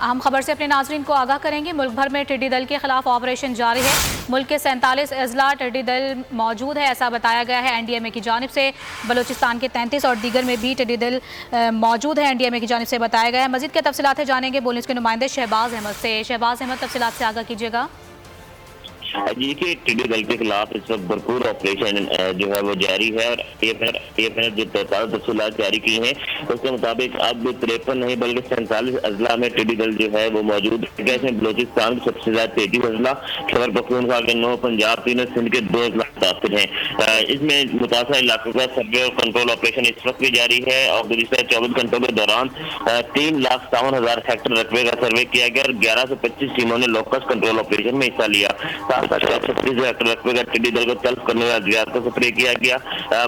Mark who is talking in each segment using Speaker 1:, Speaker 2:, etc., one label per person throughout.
Speaker 1: اہم خبر سے اپنے ناظرین کو آگاہ کریں گے۔ ملک بھر میں ٹڈی دل کے خلاف آپریشن جاری ہے۔ ملک کے 47 اضلاع ٹڈی دل موجود ہے، ایسا بتایا گیا ہے این ڈی ایم اے کی جانب سے۔ بلوچستان کے 33 اور دیگر میں بھی ٹڈی دل موجود ہے، این ڈی ایم اے کی جانب سے بتایا گیا ہے۔ مزید کے تفصیلات جانیں گے بولنس کے نمائندے شہباز احمد سے۔ شہباز احمد، تفصیلات سے آگاہ کیجیے گا۔
Speaker 2: جی کہ ٹڈی دل کے خلاف اس وقت بھرپور آپریشن جو ہے وہ جاری ہے، اور ٹی ایف نے جو تازہ تفصیلات جاری کی ہیں اس کے مطابق اب 53 نہیں بلکہ 47 اضلاع میں ٹڈی دل جو ہے وہ موجود ہے۔ جیسے بلوچستان کے سب سے زیادہ 33 اضلاع، خیبر پختونخوا کے 9، پنجاب 3 اور سندھ کے 2 اضلاع متاثر ہیں۔ اس میں متاثرہ علاقوں کا سروے اور کنٹرول آپریشن اس وقت بھی جاری ہے، اور گزشتہ 24 گھنٹوں کے دوران 3,57,000 ہیکٹر رقبے کا سروے کیا گیا، اور 1125 ٹیموں نے لوکس کنٹرول آپریشن میں حصہ لیا۔ 36 ہیکٹر رقبے کا ٹڈی دل کو تلف کرنے کا ادویات کو سپرے کیا گیا۔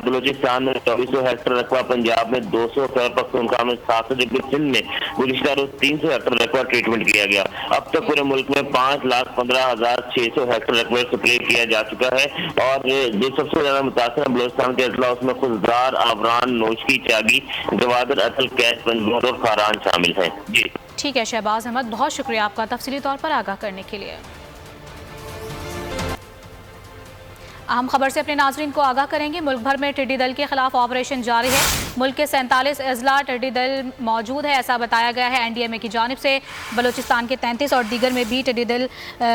Speaker 2: بلوچستان میں 2400 ہیکٹر رقبہ، پنجاب میں 200، خیبر پختونخوا میں 700، جبکہ سندھ میں گزشتہ روز 300 ہیکٹر رقبہ ٹریٹمنٹ کیا گیا۔ اب تک پورے ملک میں 5,15,600 ہیکٹر رقبے سپرے کیا جا چکا ہے، اور جو سب سے زیادہ متاثر بلوچستان کے اضلاع اس میں خضدار، آوران، نوشکی، چاگی، گوادر، اصل، کیچ، پنجگور اور کھاران شامل ہیں۔ جی
Speaker 1: ٹھیک ہے شہباز احمد، بہت شکریہ آپ کا تفصیلی طور پر آگاہ کرنے کے لیے۔ اہم خبر سے اپنے ناظرین کو آگاہ کریں گے۔ ملک بھر میں ٹڈی دل کے خلاف آپریشن جاری ہے۔ ملک کے 47 اضلاع ٹڈی دل موجود ہے، ایسا بتایا گیا ہے این ڈی ایم اے کی جانب سے۔ بلوچستان کے 33 اور دیگر میں بھی ٹڈی دل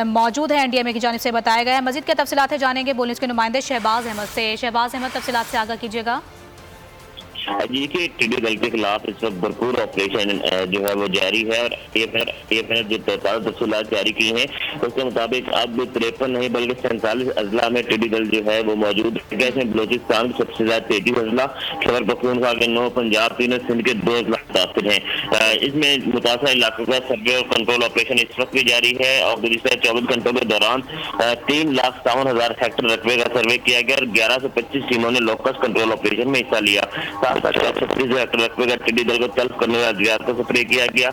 Speaker 1: موجود ہے، این ڈی ایم اے کی جانب سے بتایا گیا ہے۔ مزید کے تفصیلات جانیں گے بولنس کے نمائندے شہباز احمد سے۔ شہباز احمد، تفصیلات سے آگاہ کیجیے گا۔
Speaker 2: جی کہ ٹڈی دل کے خلاف اس وقت بھرپور آپریشن جو ہے وہ جاری ہے، اور ٹی ایف نے جو تازہ تفصیلات جاری کی ہیں اس کے مطابق اب 53 نہیں بلکہ 47 اضلاع میں ٹڈی دل جو ہے وہ موجود ہے۔ جیسے بلوچستان کے سب سے زیادہ 33 اضلاع، خیبر پختونخوا کے 9، پنجاب 3 اور سندھ کے 2 اضلاع متاثر ہیں۔ اس میں متاثرہ علاقوں کا سروے اور کنٹرول آپریشن اس وقت بھی جاری ہے، اور گزشتہ 24 گھنٹوں کے دوران 3,57,000 ہیکٹر رقبے کا سروے کیا گیا، اور 1125 ٹیموں نے لوکس کنٹرول آپریشن میں حصہ لیا۔ 36 ہیکٹر رقبے کا ٹڈی دل کو تلف کرنے کا ادویات کو سپرے کیا گیا۔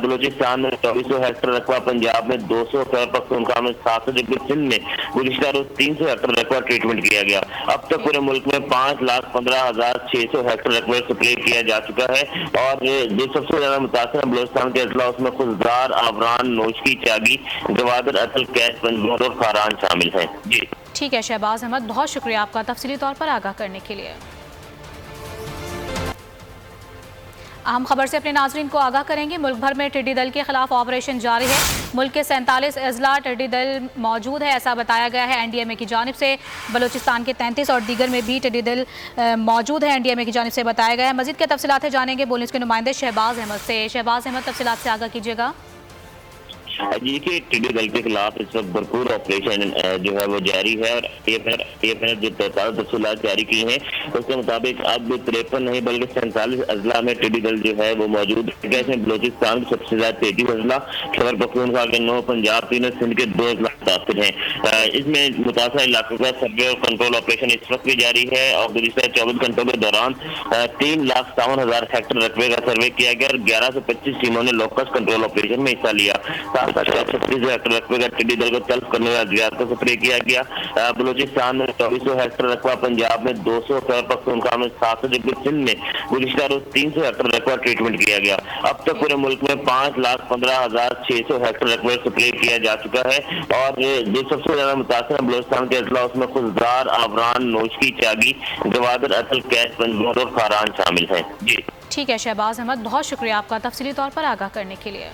Speaker 2: بلوچستان میں 2400 ہیکٹر رقبہ، پنجاب میں 200، خیبر پختونخوا میں 700، جبکہ سندھ میں گزشتہ روز 300 ہیکٹر رقبہ ٹریٹمنٹ کیا گیا۔ اب تک پورے ملک میں 5,15,600 ہیکٹر رقبے سپرے کیا جا چکا ہے، اور جو سب سے زیادہ متاثر بلوچستان کے اضلاع اس میں خضدار، آوران، نوشکی، چاگی، گوادر، اصل، کیچ، پنجگور اور کھاران شامل ہیں۔ جی
Speaker 1: ٹھیک ہے شہباز احمد، بہت شکریہ آپ کا تفصیلی طور پر آگاہ کرنے کے لیے۔ اہم خبر سے اپنے ناظرین کو آگاہ کریں گے۔ ملک بھر میں ٹڈی دل کے خلاف آپریشن جاری ہے۔ ملک کے 47 اضلاع ٹڈی دل موجود ہے، ایسا بتایا گیا ہے این ڈی ایم اے کی جانب سے۔ بلوچستان کے 33 اور دیگر میں بھی ٹڈی دل موجود ہے، این ڈی ایم اے کی جانب سے بتایا گیا ہے۔ مزید کے تفصیلات جانیں گے بولنس کے نمائندے شہباز احمد سے۔ شہباز احمد، تفصیلات سے آگاہ کیجیے گا۔
Speaker 2: جی کہ ٹڈی دل کے خلاف اس وقت بھرپور آپریشن جو ہے وہ جاری ہے، اور ٹی ایف نے جو تازہ تفصیلات جاری کی ہیں اس کے مطابق اب 53 نہیں بلکہ 47 اضلاع میں ٹڈی دل جو ہے وہ موجود ہے۔ جیسے بلوچستان کے سب سے زیادہ 33 اضلاع، خیبر پختونخوا کے 9، پنجاب 3 اور سندھ کے 2 اضلاع متاثر ہیں۔ اس میں متاثرہ علاقوں کا سروے اور کنٹرول آپریشن اس وقت بھی جاری ہے، اور گزشتہ 24 گھنٹوں کے دوران 3,57,000 ہیکٹر رقبے کا سروے کیا گیا، اور 1125 ٹیموں نے لوکس کنٹرول آپریشن میں حصہ لیا۔ 36 ہیکٹر رقبے کا ٹڈی دل کو تلف کرنے کا ادویات کو سپرے کیا گیا۔ بلوچستان میں 2400 ہیکٹر رقبہ، پنجاب میں 200، خیبر پختونخوا میں 700، جبکہ سندھ میں گزشتہ روز 300 ہیکٹر رقبہ ٹریٹمنٹ کیا گیا۔ اب تک پورے ملک میں 5,15,600 ہیکٹر رقبے سپرے کیا جا چکا ہے، اور جو سب سے زیادہ متاثر بلوچستان کے اضلاع اس میں خضدار، آوران، نوشکی، چاگی، گوادر، اصل، کیچ، پنجگور اور کھاران شامل ہیں۔ جی
Speaker 1: ٹھیک ہے شہباز احمد، بہت شکریہ آپ کا تفصیلی طور پر آگاہ کرنے کے لیے۔